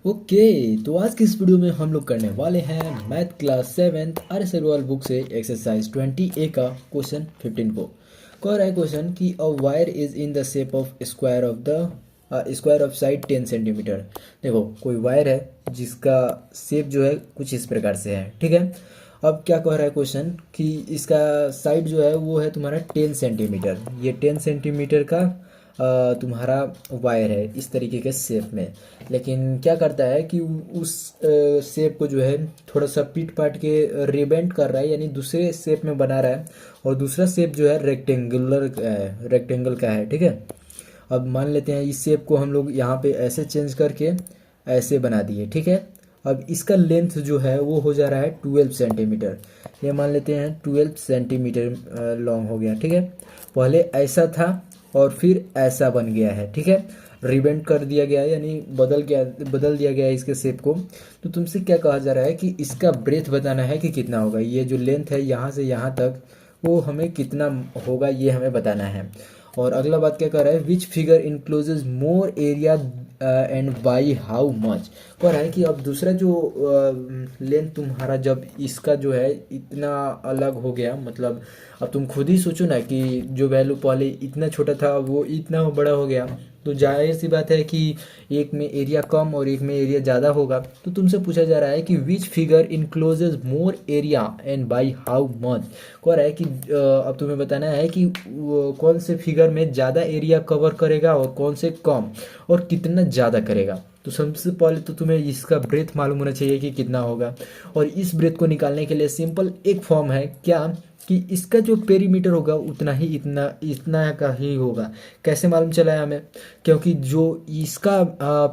Okay. तो आज की इस वीडियो में हम लोग करने वाले हैं math class 7th R S Aggarwal book से एक्सरसाइज 20A का क्वेश्चन 15 को। कह रहा है क्वेश्चन कि a wire is in the shape of square of side 10 centimetre. देखो कोई वायर है जिसका शेप जो है कुछ इस प्रकार से है, ठीक है। अब क्या कह रहा है क्वेश्चन कि इसका साइड जो है वो है तुम्हारा 10 सेंटीमीटर। ये 10 सेंटीमीटर का तुम्हारा वायर है इस तरीके के शेप में। लेकिन क्या करता है कि उस शेप को जो है थोड़ा सा पीट पाट के रिबेंड कर रहा है, यानी दूसरे शेप में बना रहा है। और दूसरा शेप जो है रेक्टेंगल का है, ठीक है। अब मान लेते हैं इस शेप को हम लोग यहाँ पे ऐसे चेंज करके ऐसे बना दिए, ठीक है। अब इसका लेंथ जो है वो हो जा रहा है 12 सेंटीमीटर। ये मान लेते हैं 12 सेंटीमीटर लॉन्ग हो गया, ठीक है। पहले ऐसा था और फिर ऐसा बन गया है, ठीक है। रिबेंड कर दिया गया है, यानी बदल दिया गया है इसके शेप को। तो तुमसे क्या कहा जा रहा है कि इसका ब्रेथ बताना है कि कितना होगा। ये जो लेंथ है यहाँ से यहाँ तक वो हमें कितना होगा ये हमें बताना है। और अगला बात क्या कर रहा है, which figure encloses more area and by how much. कह रहा है कि अब दूसरा जो लेंथ तुम्हारा जब इसका जो है इतना अलग हो गया, मतलब अब तुम खुद ही सोचो ना कि जो वैल्यू पहले इतना छोटा था वो इतना बड़ा हो गया। तो जाहिर सी बात है कि एक में एरिया कम और एक में एरिया ज़्यादा होगा। तो तुमसे पूछा जा रहा है कि which figure encloses more area and by how much. कह रहा है कि अब तुम्हें बताना है कि कौन से फिगर में ज़्यादा एरिया कवर करेगा और कौन से कम, और कितना ज़्यादा करेगा। तो सबसे पहले तो तुम्हें इसका ब्रेथ मालूम होना चाहिए कि कितना होगा। और इस ब्रेथ को निकालने के लिए सिंपल एक फॉर्म है, क्या कि इसका जो पेरीमीटर होगा उतना ही इतना इतना का ही होगा। कैसे मालूम चला है हमें, क्योंकि जो इसका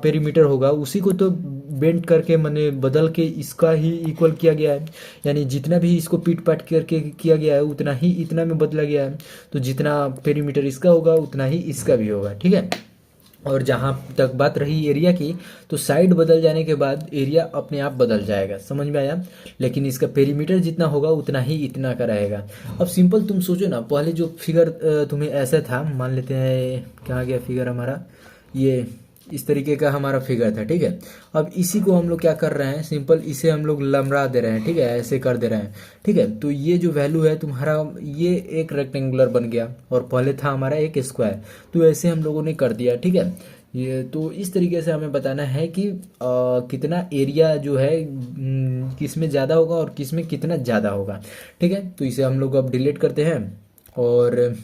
पेरीमीटर होगा उसी को तो बेंड करके मैंने बदल के इसका ही इक्वल किया गया है। यानी जितना भी इसको पीट पाट करके किया गया है उतना ही इतना में बदला गया है। तो जितना पेरीमीटर इसका होगा उतना ही इसका भी होगा, ठीक है। और जहाँ तक बात रही एरिया की, तो साइड बदल जाने के बाद एरिया अपने आप बदल जाएगा, समझ में आया। लेकिन इसका पेरीमीटर जितना होगा उतना ही इतना का रहेगा। अब सिंपल तुम सोचो ना, पहले जो फिगर तुम्हें ऐसा था, मान लेते हैं कहाँ गया फिगर हमारा, ये इस तरीके का हमारा फिगर था, ठीक है। अब इसी को हम लोग क्या कर रहे हैं, सिंपल इसे हम लोग लमरा दे रहे हैं, ठीक है, ऐसे कर दे रहे हैं, ठीक है। तो ये जो वैल्यू है तुम्हारा, ये एक रेक्टेंगुलर बन गया और पहले था हमारा एक स्क्वायर। तो ऐसे हम लोगों ने कर दिया, ठीक है। ये तो इस तरीके से हमें बताना है कि कितना एरिया जो है किस में ज़्यादा होगा और किस में कितना ज़्यादा होगा, ठीक है। तो इसे हम लोग अब डिलीट करते हैं। और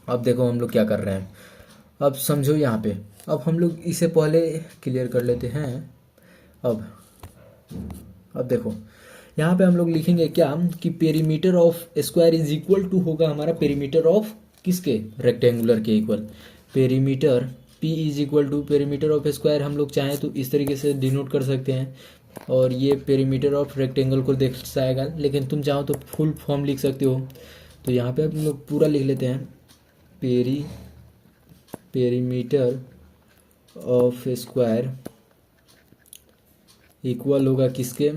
अब देखो हम लोग क्या कर रहे हैं, अब समझो यहाँ पे। अब हम लोग इसे पहले क्लियर कर लेते हैं। अब अब देखो यहाँ पे हम लोग लिखेंगे क्या कि perimeter of square is equal to होगा हमारा पेरीमीटर ऑफ किसके, रेक्टेंगुलर के equal. Perimeter P is equal to perimeter of square हम लोग चाहें तो इस तरीके से डिनोट कर सकते हैं। और ये पेरीमीटर ऑफ रेक्टेंगल को दर्शाएगा, लेकिन तुम चाहो तो फुल फॉर्म लिख सकते हो। तो यहाँ पे हम लोग पूरा लिख लेते हैं, पेरीमीटर ऑफ स्क्वायर इक्वल होगा किसके,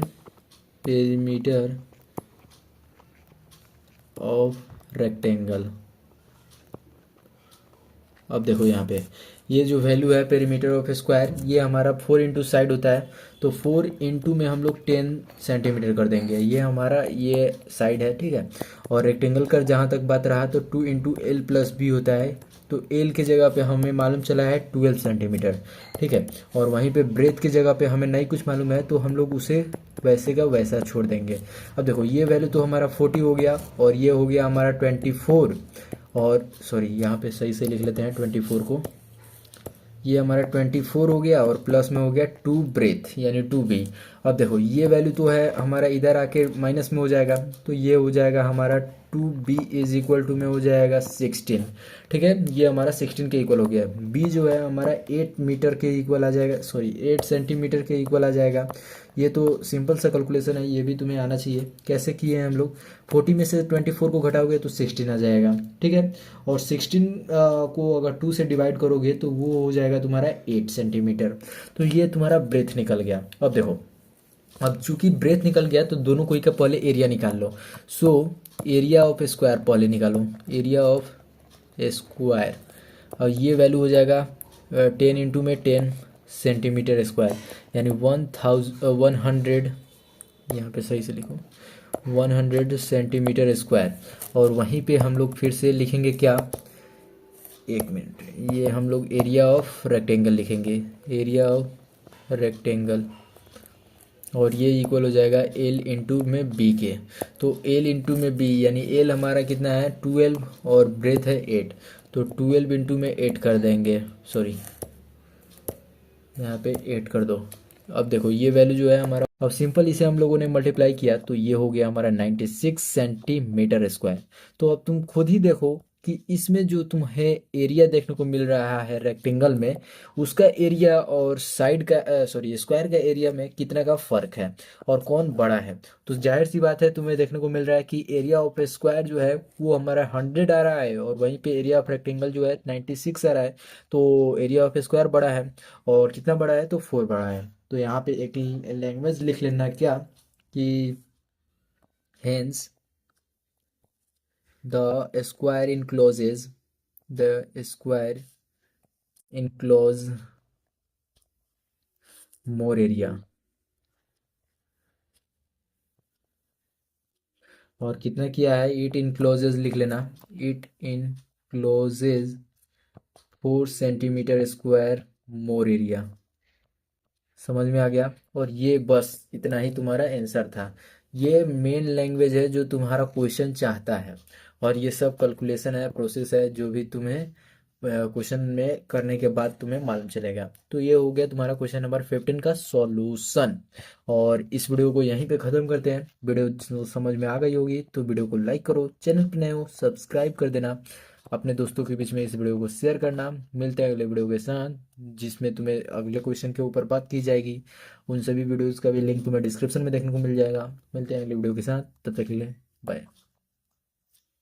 पेरीमीटर ऑफ रेक्टेंगल। अब देखो यहाँ पे ये जो वैल्यू है पेरीमीटर ऑफ स्क्वायर, ये हमारा 4 इंटू साइड होता है। तो 4 इंटू में हम लोग 10 सेंटीमीटर कर देंगे, ये हमारा ये साइड है, ठीक है। और रेक्टेंगल का जहाँ तक बात रहा तो 2 इंटू एल प्लस बी होता है। तो एल के जगह पे हमें मालूम चला है 12 सेंटीमीटर, ठीक है। और वहीं पे ब्रेथ की जगह पे हमें नहीं कुछ मालूम है, तो हम लोग उसे वैसे का वैसा छोड़ देंगे। अब देखो ये वैल्यू तो हमारा 40 हो गया और ये हो गया हमारा 24। और सॉरी यहाँ पे सही से लिख लेते हैं 24 को, ये हमारा 24 हो गया और प्लस में हो गया 2 ब्रेथ यानी 2b। अब देखो ये वैल्यू तो है हमारा इधर आके माइनस में हो जाएगा, तो ये हो जाएगा हमारा 2b इज इक्वल टू में हो जाएगा 16, ठीक है। ये हमारा 16 के इक्वल हो गया। b जो है हमारा 8 मीटर के इक्वल आ जाएगा, सॉरी 8 सेंटीमीटर के इक्वल आ जाएगा। ये तो सिंपल सा कैलकुलेशन है, ये भी तुम्हें आना चाहिए। कैसे किए हैं हम लोग, 40 में से 24 को घटाओगे तो 16 आ जाएगा, ठीक है। और 16 को अगर 2 से डिवाइड करोगे तो वो हो जाएगा तुम्हारा 8 सेंटीमीटर। तो ये तुम्हारा ब्रेथ निकल गया। अब देखो, अब चूंकि ब्रेथ निकल गया तो दोनों कोई का पहले एरिया निकाल लो। सो एरिया ऑफ स्क्वायर पहले निकालो, एरिया ऑफ स्क्वायर। और ये वैल्यू हो जाएगा 10 इंटू में 10 सेंटीमीटर स्क्वायर, यानी 100, यहाँ पे सही से लिखो, 100 सेंटीमीटर स्क्वायर। और वहीं पे हम लोग फिर से लिखेंगे क्या, एक मिनट, ये हम लोग एरिया ऑफ रेक्टेंगल लिखेंगे, एरिया ऑफ रेक्टेंगल, और ये इक्वल हो जाएगा एल इंटू में बी के। तो एल इंटू में बी, यानी एल हमारा कितना है 12 और ब्रेथ है 8, तो 12 इंटू में 8 कर देंगे, सॉरी यहाँ पे 8 कर दो। अब देखो ये वैल्यू जो है हमारा, अब सिंपल इसे हम लोगों ने मल्टीप्लाई किया तो ये हो गया हमारा 96 सेंटीमीटर स्क्वायर। तो अब तुम खुद ही देखो कि इसमें जो तुम्हें एरिया देखने को मिल रहा है रेक्टेंगल में, उसका एरिया और साइड का सॉरी स्क्वायर का एरिया में कितना का फ़र्क है और कौन बड़ा है। तो जाहिर सी बात है तुम्हें देखने को मिल रहा है कि एरिया ऑफ स्क्वायर जो है वो हमारा 100 आ रहा है और वहीं पे एरिया ऑफ रेक्टेंगल जो है 96 आ रहा है। तो एरिया ऑफ स्क्वायर बड़ा है, और कितना बड़ा है तो 4 बड़ा है। तो यहाँ पे एक लैंग्वेज लिख लेना क्या, कि hence the square enclose more area। और कितना किया है, इट इनक्लोजेज लिख लेना, it encloses 4 centimetre square more area. समझ में आ गया। और ये बस इतना ही तुम्हारा आंसर था। ये मेन लैंग्वेज है जो तुम्हारा क्वेश्चन चाहता है, और ये सब कैलकुलेशन है, प्रोसेस है, जो भी तुम्हें क्वेश्चन में करने के बाद तुम्हें मालूम चलेगा। तो ये हो गया तुम्हारा क्वेश्चन नंबर 15 का सॉल्यूशन। और इस वीडियो को यहीं पे ख़त्म करते हैं। वीडियो समझ में आ गई होगी तो वीडियो को लाइक करो, चैनल पर नए हो सब्सक्राइब कर देना, अपने दोस्तों के बीच में इस वीडियो को शेयर करना। मिलते हैं अगले वीडियो के साथ, जिसमें तुम्हें अगले क्वेश्चन के ऊपर बात की जाएगी। उन सभी वीडियोज़ का भी लिंक तुम्हें डिस्क्रिप्शन में देखने को मिल जाएगा। मिलते हैं अगले वीडियो के साथ, तब तक के लिए बाय।